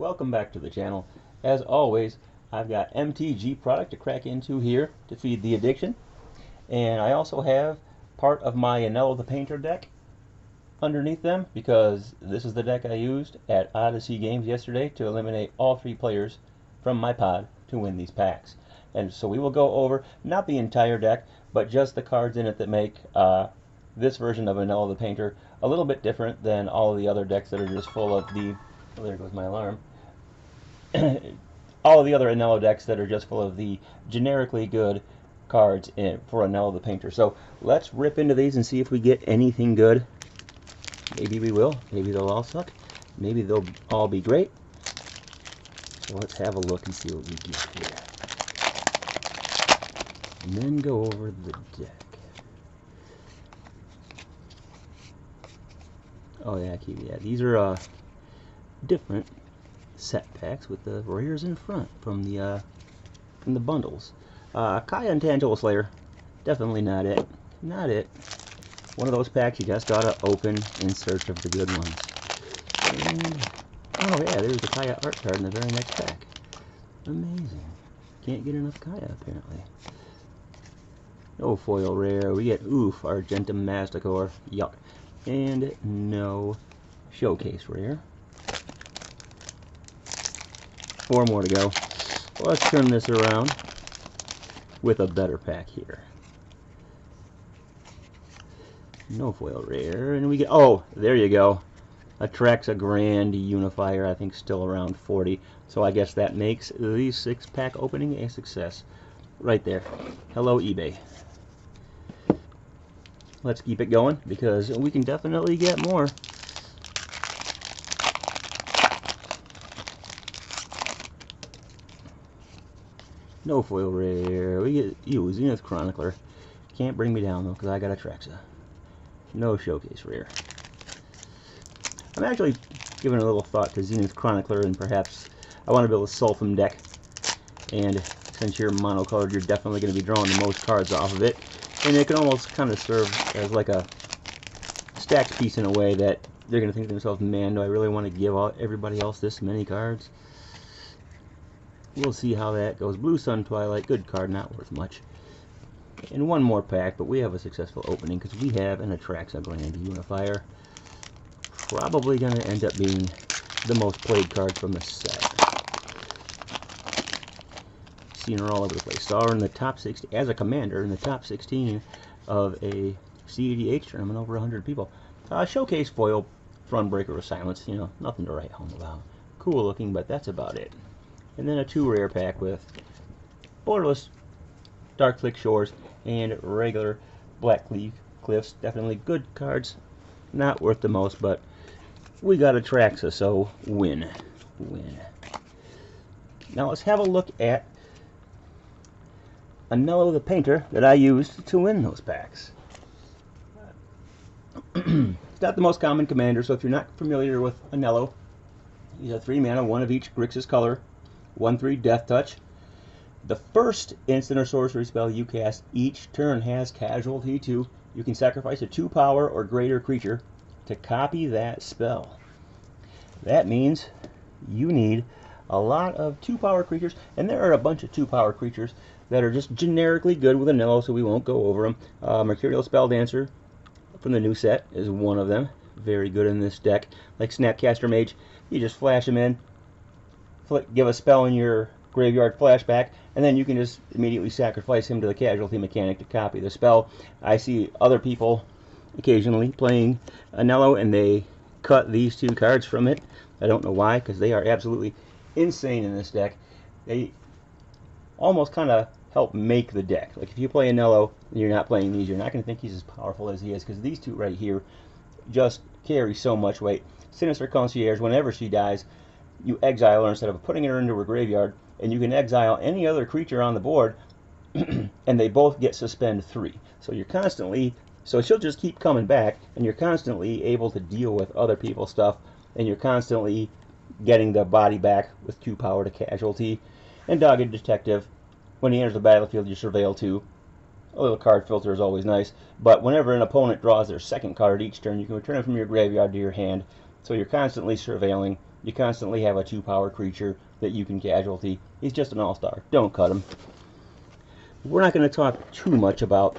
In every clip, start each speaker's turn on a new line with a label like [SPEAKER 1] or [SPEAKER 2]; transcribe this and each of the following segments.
[SPEAKER 1] Welcome back to the channel. As always, I've got MTG product to crack into here to feed the addiction. And I also have part of my Anhello the Painter deck underneath them because this is the deck I used at Odyssey Games yesterday to eliminate all 3 players from my pod to win these packs. And so we will go over not the entire deck, but just the cards in it that make this version of Anhello the Painter a little bit different than all of the other decks that are just full of the... Oh, there goes my alarm. All of the other Anhello decks that are just full of the generically good cards for Anhello the Painter. So let's rip into these and see if we get anything good. Maybe we will. Maybe they'll all suck. Maybe they'll all be great. So let's have a look and see what we get here. And then go over the deck. Oh yeah, these are different set packs with the rares in front from the bundles. Kaya and Tangible Slayer, definitely not it. Not it. One of those packs you just gotta open in search of the good ones. And, oh yeah, there's the Kaya art card in the very next pack. Amazing. Can't get enough Kaya apparently. No foil rare. We get Argentum Masticore. Yuck. And no showcase rare. 4 more to go. Let's turn this around with a better pack here. No foil rare, and we get, oh, there you go. Atraxa Grand Unifier, I think still around 40. So I guess that makes the 6-pack opening a success. Right there. Hello, eBay. Let's keep it going because we can definitely get more. No foil rare. We get Zenith Chronicler. Can't bring me down though because I got Atraxa. No showcase rare. I'm actually giving a little thought to Zenith Chronicler, and perhaps I want to build a Sulfum deck. And since you're monocolored, you're definitely going to be drawing the most cards off of it. And it can almost kind of serve as like a stacked piece in a way that they're going to think to themselves, man, do I really want to give out everybody else this many cards? We'll see how that goes. Blue Sun Twilight, good card, not worth much. And one more pack, but we have a successful opening because we have an Atraxa Grand Unifier. Probably going to end up being the most played card from the set. Seen her all over the place. Saw her in the top 60 as a commander in the top 16 of a CEDH tournament, over 100 people. Showcase foil, Frontbreaker of Silence. You know, nothing to write home about. Cool looking, but that's about it. And then a 2 rare pack with Borderless Darkflick Shores and regular Blackleaf Cliffs. Definitely good cards. Not worth the most, but we got Atraxa, so win. Win. Now let's have a look at Anhello the Painter that I used to win those packs. It's not the most common commander, so if you're not familiar with Anhello, he's a 3 mana, 1 of each Grixis color, 1/3 Death Touch. The first instant or sorcery spell you cast each turn has casualty 2. You can sacrifice a 2-power or greater creature to copy that spell. That means you need a lot of 2-power creatures, and there are a bunch of 2-power creatures that are just generically good with Anhello, so we won't go over them. Mercurial Spelldancer from the new set is one of them. Very good in this deck. Like Snapcaster Mage, you just flash him in, give a spell in your graveyard flashback, and then you can just immediately sacrifice him to the casualty mechanic to copy the spell. I see other people occasionally playing Anhello, and they cut these 2 cards from it. I don't know why, because they are absolutely insane in this deck. They almost kind of help make the deck. Like if you play Anhello and you're not playing these, you're not going to think he's as powerful as he is, because these 2 right here just carry so much weight. Sinister Concierge, whenever she dies, you exile her instead of putting her into her graveyard, and you can exile any other creature on the board, and they both get suspend 3. So you're constantly, so she'll just keep coming back, and you're constantly able to deal with other people's stuff, and you're constantly getting the body back with 2 power to casualty. And Dogged Detective, when he enters the battlefield, you surveil 2. A little card filter is always nice, but whenever an opponent draws their second card each turn, you can return it from your graveyard to your hand, so you're constantly surveilling You constantly have a 2-power creature that you can casualty. He's just an all-star. Don't cut him. We're not going to talk too much about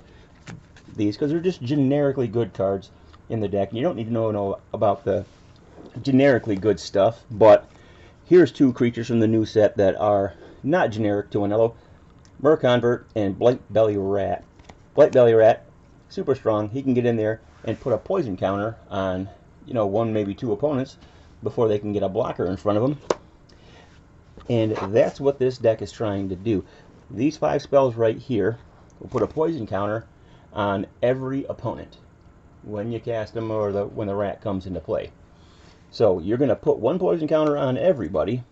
[SPEAKER 1] these because they're just generically good cards in the deck. You don't need to know about the generically good stuff, but here's 2 creatures from the new set that are not generic to Anhello. Merconvert and Blightbelly Rat. Blightbelly Rat, super strong. He can get in there and put a poison counter on, 1, maybe 2 opponents before they can get a blocker in front of them. And that's what this deck is trying to do. These 5 spells right here will put a poison counter on every opponent when you cast them or when the rat comes into play. So you're going to put 1 poison counter on everybody.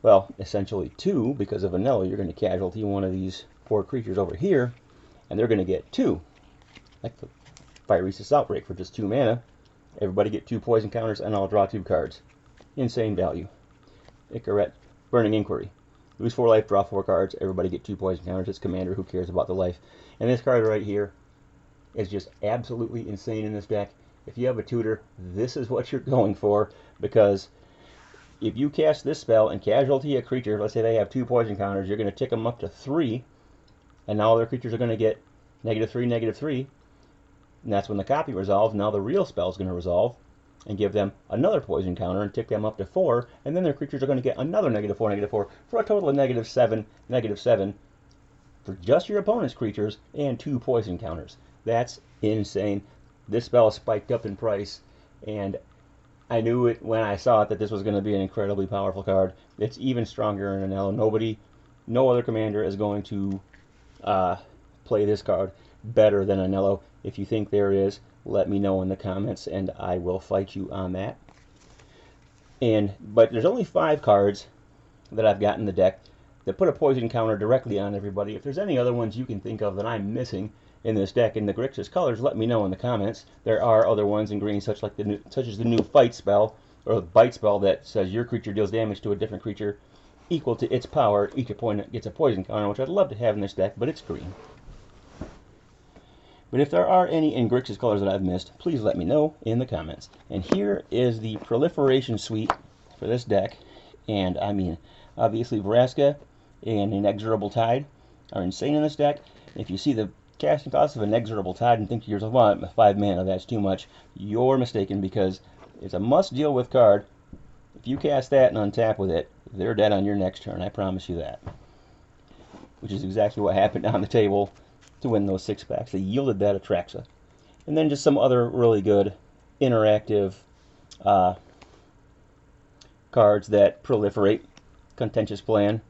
[SPEAKER 1] Well, essentially 2, because of Anhello, you're going to casualty one of these 4 creatures over here, and they're going to get 2. Like the Phyresis Outbreak for just 2 mana. Everybody get 2 poison counters, and I'll draw 2 cards. Insane value. Icaret, Burning Inquiry. Lose 4 life, draw 4 cards, everybody get 2 poison counters. It's Commander, who cares about the life. And this card right here is just absolutely insane in this deck. If you have a tutor, this is what you're going for, because if you cast this spell and casualty a creature, let's say they have 2 poison counters, you're going to tick them up to 3, and now their creatures are going to get -3, -3, and that's when the copy resolves. Now the real spell is going to resolve and give them another poison counter and tick them up to 4, and then their creatures are going to get another -4, -4, for a total of -7, -7, for just your opponent's creatures and 2 poison counters. That's insane. This spell is spiked up in price, and I knew it when I saw it that this was going to be an incredibly powerful card. It's even stronger in Anhello. No other commander is going to play this card better than Anhello. If you think there is, let me know in the comments, and I will fight you on that. But there's only 5 cards that I've got in the deck that put a poison counter directly on everybody. If there's any other ones you can think of that I'm missing in this deck in the Grixis colors, let me know in the comments. There are other ones in green, such as the new Fight spell, or the Bite spell that says your creature deals damage to a different creature equal to its power. Each opponent gets a poison counter, which I'd love to have in this deck, but it's green. But if there are any in Grixis colors that I've missed, please let me know in the comments. And here is the proliferation suite for this deck. And I mean, obviously Vraska and Inexorable Tide are insane in this deck. If you see the casting cost of Inexorable Tide and think to yourself, well, 5 mana, that's too much, you're mistaken, because it's a must deal with card. If you cast that and untap with it, they're dead on your next turn, I promise you that. Which is exactly what happened on the table to win those 6-packs. They yielded that Atraxa. And then just some other really good interactive cards that proliferate. Contentious Plan,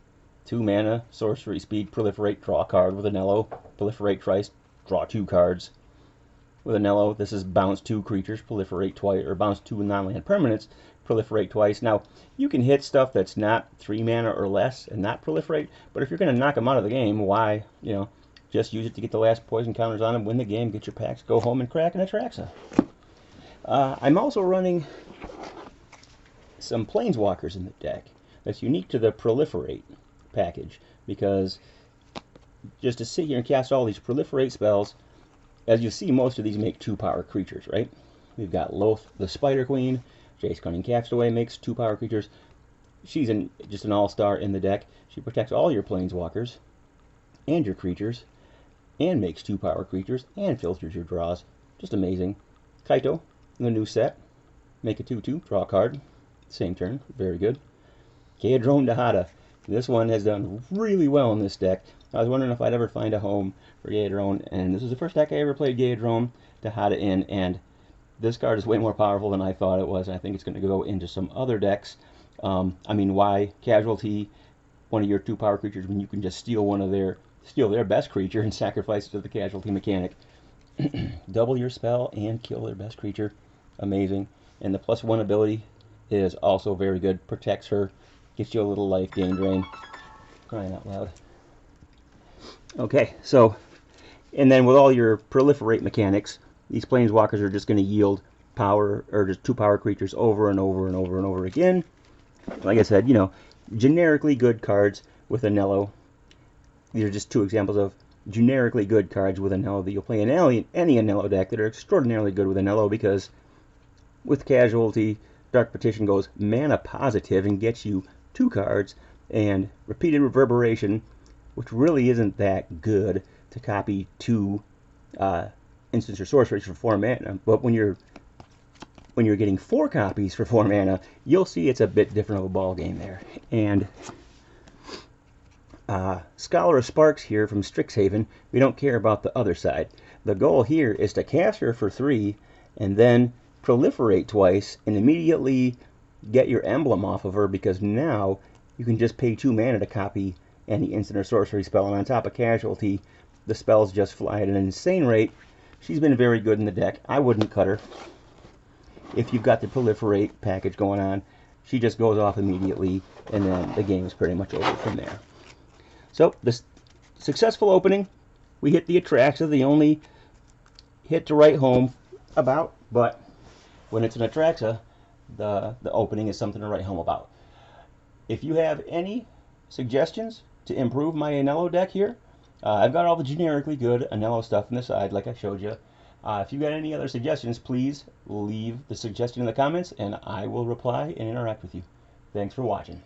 [SPEAKER 1] 2 mana, sorcery speed, proliferate, draw a card with Anhello. Proliferate twice, draw 2 cards. With Anhello, this is bounce 2 creatures, proliferate twice, or bounce 2 non-land permanents, proliferate twice. Now, you can hit stuff that's not 3 mana or less and not proliferate, but if you're going to knock them out of the game, why, just use it to get the last poison counters on them, win the game, get your packs, go home and crack an Atraxa. I'm also running some Planeswalkers in the deck. That's unique to the Proliferate package, because just to sit here and cast all these Proliferate spells, as you see, most of these make 2-power creatures, right? We've got Loth, the Spider Queen. Jace Cunning Castaway makes 2-power creatures. She's just an all-star in the deck. She protects all your Planeswalkers and your creatures, and makes 2-power creatures, and filters your draws. Just amazing. Kaito, in the new set. Make a 2/2, draw a card. Same turn, very good. Geodrome Dahada. This one has done really well in this deck. I was wondering if I'd ever find a home for Geodrome, and this is the first deck I ever played Geodrome Dahada in, and this card is way more powerful than I thought it was. I think it's going to go into some other decks. I mean, why casualty one of your 2-power creatures when you can just steal their best creature and sacrifice it to the casualty mechanic? Double your spell and kill their best creature. Amazing. And the +1 ability is also very good. Protects her, gets you a little life gain drain. Crying out loud. Okay, so, and then with all your proliferate mechanics, these Planeswalkers are just going to yield power, or just 2-power creatures over and over and over and over again. Like I said, generically good cards with Anhello. These are just 2 examples of generically good cards with Anhello that you'll play in any Anhello deck that are extraordinarily good with Anhello, because with casualty, Dark Petition goes mana positive and gets you 2 cards, and Repeated Reverberation, which really isn't that good to copy 2 instants or sorceries for 4 mana, but when you're getting 4 copies for 4 mana, you'll see it's a bit different of a ball game there. And Scholar of Sparks here from Strixhaven, we don't care about the other side. The goal here is to cast her for 3 and then proliferate twice and immediately get your emblem off of her, because now you can just pay 2 mana to copy any instant or sorcery spell, and on top of casualty, the spells just fly at an insane rate. She's been very good in the deck. I wouldn't cut her. If you've got the proliferate package going on, she just goes off immediately, and then the game is pretty much over from there. So, this successful opening, we hit the Atraxa, the only hit to write home about, but when it's an Atraxa, the opening is something to write home about. If you have any suggestions to improve my Anhello deck here, I've got all the generically good Anhello stuff on the side, like I showed you. If you've got any other suggestions, please leave the suggestion in the comments, and I will reply and interact with you. Thanks for watching.